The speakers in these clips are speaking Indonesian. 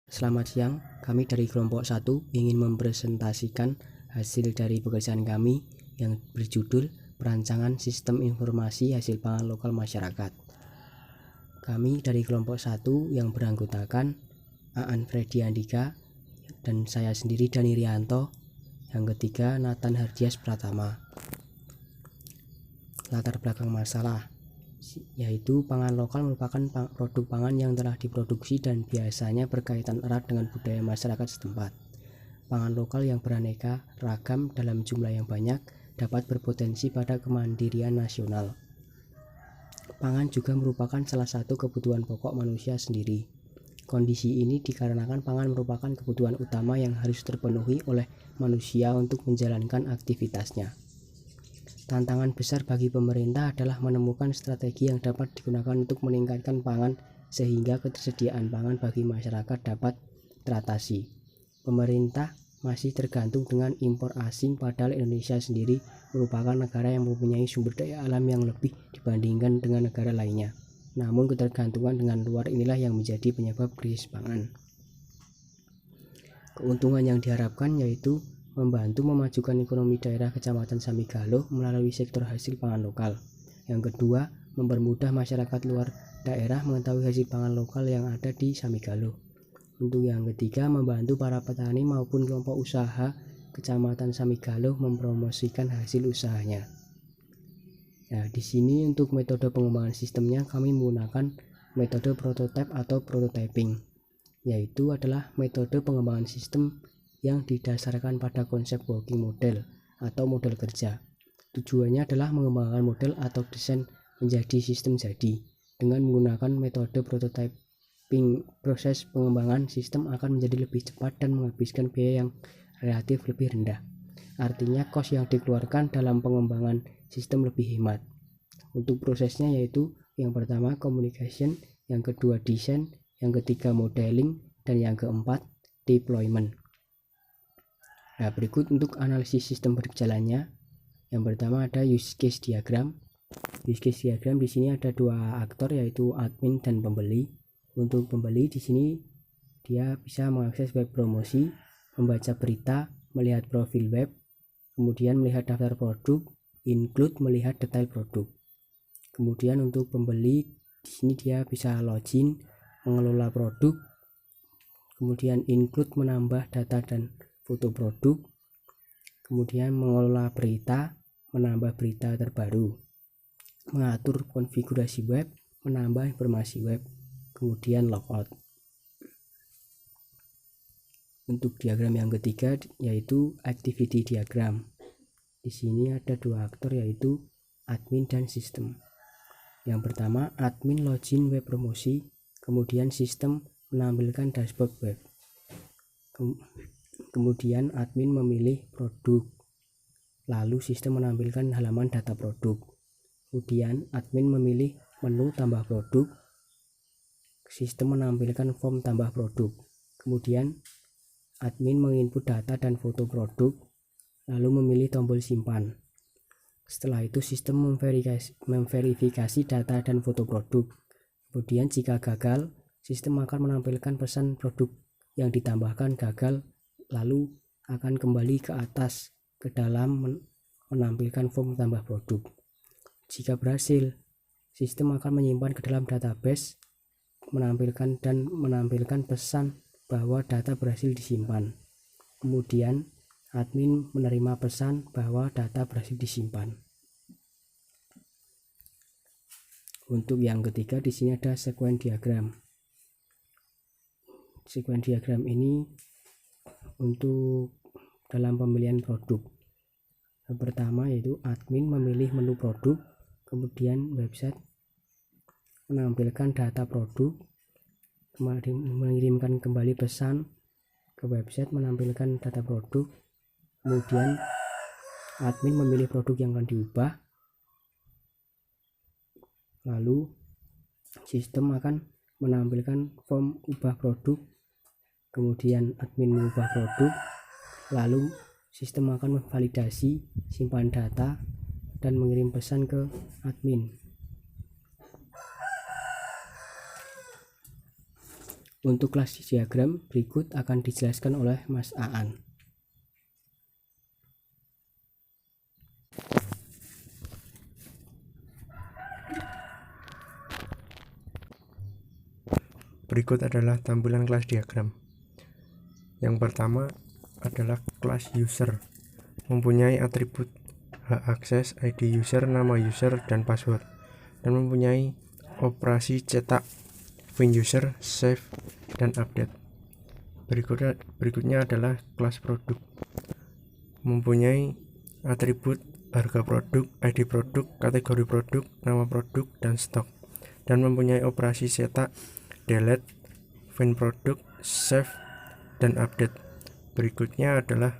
Selamat siang, kami dari kelompok 1 ingin mempresentasikan hasil dari pekerjaan kami yang berjudul Perancangan Sistem Informasi Hasil Pangan Lokal Masyarakat. Kami dari kelompok 1 yang beranggotakan Aan Freddy Andika dan saya sendiri Dani Rianto, yang ketiga Nathan Hardias Pratama. Latar belakang masalah yaitu pangan lokal merupakan produk pangan yang telah diproduksi dan biasanya berkaitan erat dengan budaya masyarakat setempat. Pangan lokal yang beraneka ragam dalam jumlah yang banyak dapat berpotensi pada kemandirian nasional. Pangan juga merupakan salah satu kebutuhan pokok manusia sendiri. Kondisi ini dikarenakan pangan merupakan kebutuhan utama yang harus terpenuhi oleh manusia untuk menjalankan aktivitasnya. Tantangan besar bagi pemerintah adalah menemukan strategi yang dapat digunakan untuk meningkatkan pangan sehingga ketersediaan pangan bagi masyarakat dapat teratasi. Pemerintah masih tergantung dengan impor asing, padahal Indonesia sendiri merupakan negara yang mempunyai sumber daya alam yang lebih dibandingkan dengan negara lainnya. Namun ketergantungan dengan luar inilah yang menjadi penyebab krisis pangan. Keuntungan yang diharapkan yaitu membantu memajukan ekonomi daerah Kecamatan Samigalo melalui sektor hasil pangan lokal. Yang kedua, mempermudah masyarakat luar daerah mengetahui hasil pangan lokal yang ada di Samigalo. Untuk yang ketiga, membantu para petani maupun kelompok usaha Kecamatan Samigalo mempromosikan hasil usahanya. Nah, di sini untuk metode pengembangan sistemnya kami menggunakan metode prototype atau prototyping, yaitu adalah metode pengembangan sistem yang didasarkan pada konsep working model atau model kerja. Tujuannya adalah mengembangkan model atau desain menjadi sistem jadi. Dengan menggunakan metode prototyping, proses pengembangan sistem akan menjadi lebih cepat dan menghabiskan biaya yang relatif lebih rendah. Artinya kos yang dikeluarkan dalam pengembangan sistem lebih hemat. Untuk prosesnya yaitu yang pertama communication, yang kedua desain, yang ketiga modeling, dan yang keempat deployment. Nah, berikut untuk analisis sistem berjalannya. Yang pertama ada use case diagram. Use case diagram di sini ada dua aktor yaitu admin dan pembeli. Untuk pembeli di sini dia bisa mengakses web promosi, membaca berita, melihat profil web, kemudian melihat daftar produk, include melihat detail produk. Kemudian untuk pembeli di sini dia bisa login, mengelola produk, kemudian include menambah data dan foto produk, kemudian mengelola berita, menambah berita terbaru, mengatur konfigurasi web, menambah informasi web, kemudian logout. Untuk diagram yang ketiga yaitu activity diagram. Di sini ada dua aktor yaitu admin dan sistem. Yang pertama, admin login web promosi, kemudian sistem menampilkan dashboard web. Kemudian admin memilih produk, lalu sistem menampilkan halaman data produk. Kemudian admin memilih menu tambah produk, sistem menampilkan form tambah produk. Kemudian admin menginput data dan foto produk, lalu memilih tombol simpan. Setelah itu sistem memverifikasi data dan foto produk. Kemudian jika gagal, sistem akan menampilkan pesan produk yang ditambahkan gagal, lalu akan kembali ke atas ke dalam menampilkan form tambah produk. Jika berhasil, sistem akan menyimpan ke dalam database menampilkan pesan bahwa data berhasil disimpan. Kemudian admin menerima pesan bahwa data berhasil disimpan. Untuk yang ketiga di sini ada sequence diagram. Sequence diagram ini untuk dalam pemilihan produk. Yang pertama yaitu admin memilih menu produk, kemudian website menampilkan data produk, mengirimkan kembali pesan ke website menampilkan data produk, kemudian admin memilih produk yang akan diubah, lalu sistem akan menampilkan form ubah produk, kemudian admin mengubah produk, lalu sistem akan memvalidasi, simpan data, dan mengirim pesan ke admin. Untuk kelas diagram berikut akan dijelaskan oleh Mas Aan. Berikut adalah tampilan kelas diagram. Yang pertama adalah kelas user, mempunyai atribut hak akses, ID user, nama user, dan password, dan mempunyai operasi cetak, find user, save, dan update. Berikutnya adalah kelas produk, mempunyai atribut harga produk, ID produk, kategori produk, nama produk, dan stok, dan mempunyai operasi cetak, delete, find produk, save, dan update. Berikutnya adalah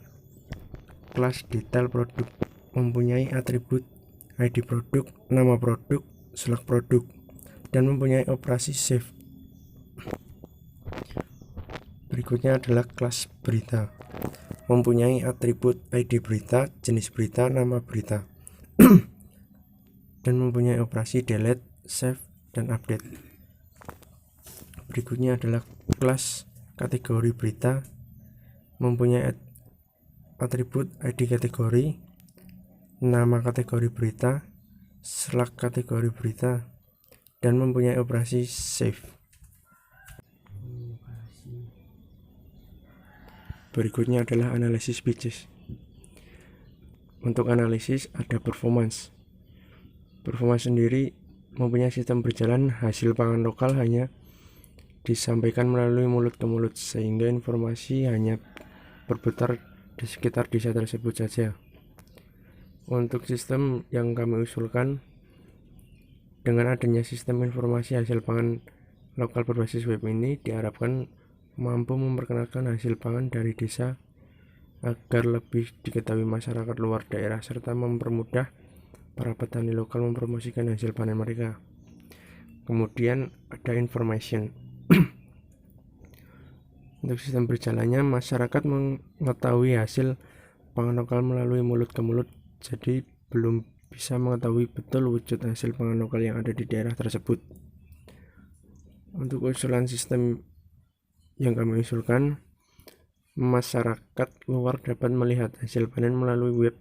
kelas detail produk, mempunyai atribut ID produk, nama produk, select produk, dan mempunyai operasi save. Berikutnya adalah kelas berita, mempunyai atribut ID berita, jenis berita, nama berita, dan mempunyai operasi delete, save, dan update. Berikutnya adalah kelas kategori berita, mempunyai atribut ID kategori, nama kategori berita, select kategori berita, dan mempunyai operasi save. Berikutnya adalah analisis bisnis. Untuk analisis ada performance. Performance sendiri mempunyai sistem berjalan hasil pangan lokal hanya disampaikan melalui mulut ke mulut, sehingga informasi hanya berputar di sekitar desa tersebut saja. Untuk sistem yang kami usulkan, dengan adanya sistem informasi hasil pangan lokal berbasis web ini diharapkan mampu memperkenalkan hasil pangan dari desa agar lebih diketahui masyarakat luar daerah serta mempermudah para petani lokal mempromosikan hasil panen mereka. Kemudian ada information. Untuk sistem berjalannya, masyarakat mengetahui hasil pangan lokal melalui mulut ke mulut, jadi belum bisa mengetahui betul wujud hasil pangan lokal yang ada di daerah tersebut. Untuk usulan sistem yang kami usulkan, masyarakat luar dapat melihat hasil panen melalui web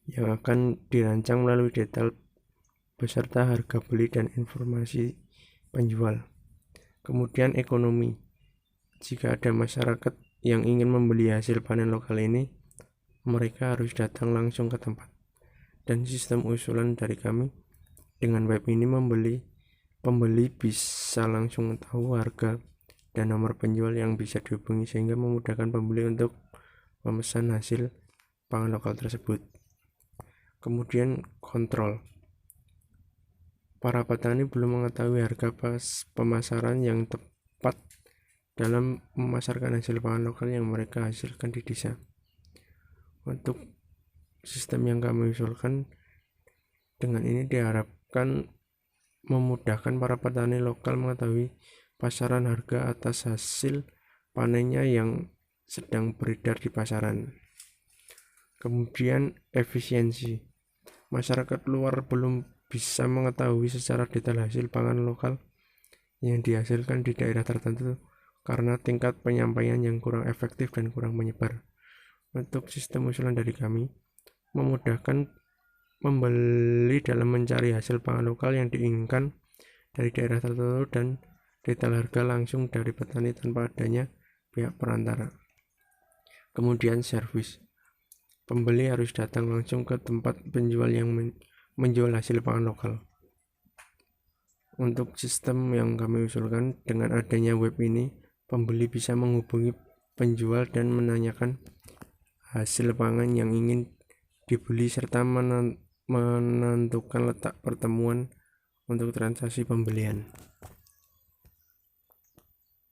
yang akan dirancang melalui detail beserta harga beli dan informasi penjual. Kemudian ekonomi. Jika ada masyarakat yang ingin membeli hasil panen lokal ini, mereka harus datang langsung ke tempat. Dan sistem usulan dari kami, dengan web ini pembeli bisa langsung tahu harga dan nomor penjual yang bisa dihubungi, sehingga memudahkan pembeli untuk memesan hasil pangan lokal tersebut. Kemudian kontrol. Para petani belum mengetahui harga pemasaran yang tepat dalam memasarkan hasil pangan lokal yang mereka hasilkan di desa. Untuk sistem yang kami usulkan, dengan ini diharapkan memudahkan para petani lokal mengetahui pasaran harga atas hasil panennya yang sedang beredar di pasaran. Kemudian efisiensi. Masyarakat luar belum bisa mengetahui secara detail hasil pangan lokal yang dihasilkan di daerah tertentu karena tingkat penyampaian yang kurang efektif dan kurang menyebar. Untuk sistem usulan dari kami, memudahkan membeli dalam mencari hasil pangan lokal yang diinginkan dari daerah tertentu dan detail harga langsung dari petani tanpa adanya pihak perantara. Kemudian servis. Pembeli harus datang langsung ke tempat penjual yang menjual hasil pangan lokal. Untuk sistem yang kami usulkan, dengan adanya web ini, pembeli bisa menghubungi penjual dan menanyakan hasil pangan yang ingin dibeli serta menentukan letak pertemuan untuk transaksi pembelian.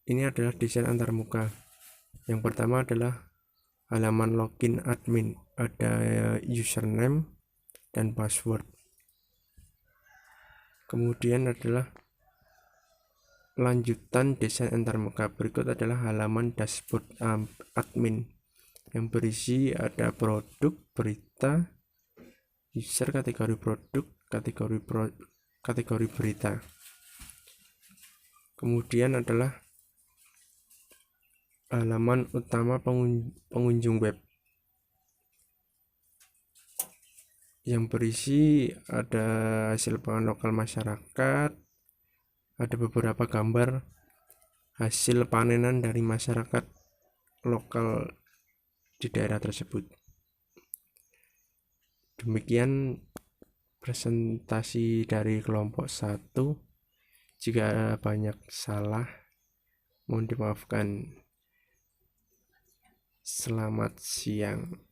Ini adalah desain antarmuka. Yang pertama adalah halaman login admin, ada username dan password. Kemudian adalah lanjutan desain antarmuka. Berikut adalah halaman dashboard admin yang berisi ada produk, berita, user, kategori produk, kategori berita. Kemudian adalah halaman utama pengunjung web yang berisi ada hasil pangan lokal masyarakat, ada beberapa gambar hasil panenan dari masyarakat lokal di daerah tersebut. Demikian presentasi dari kelompok 1. Jika banyak salah, mohon dimaafkan. Selamat siang.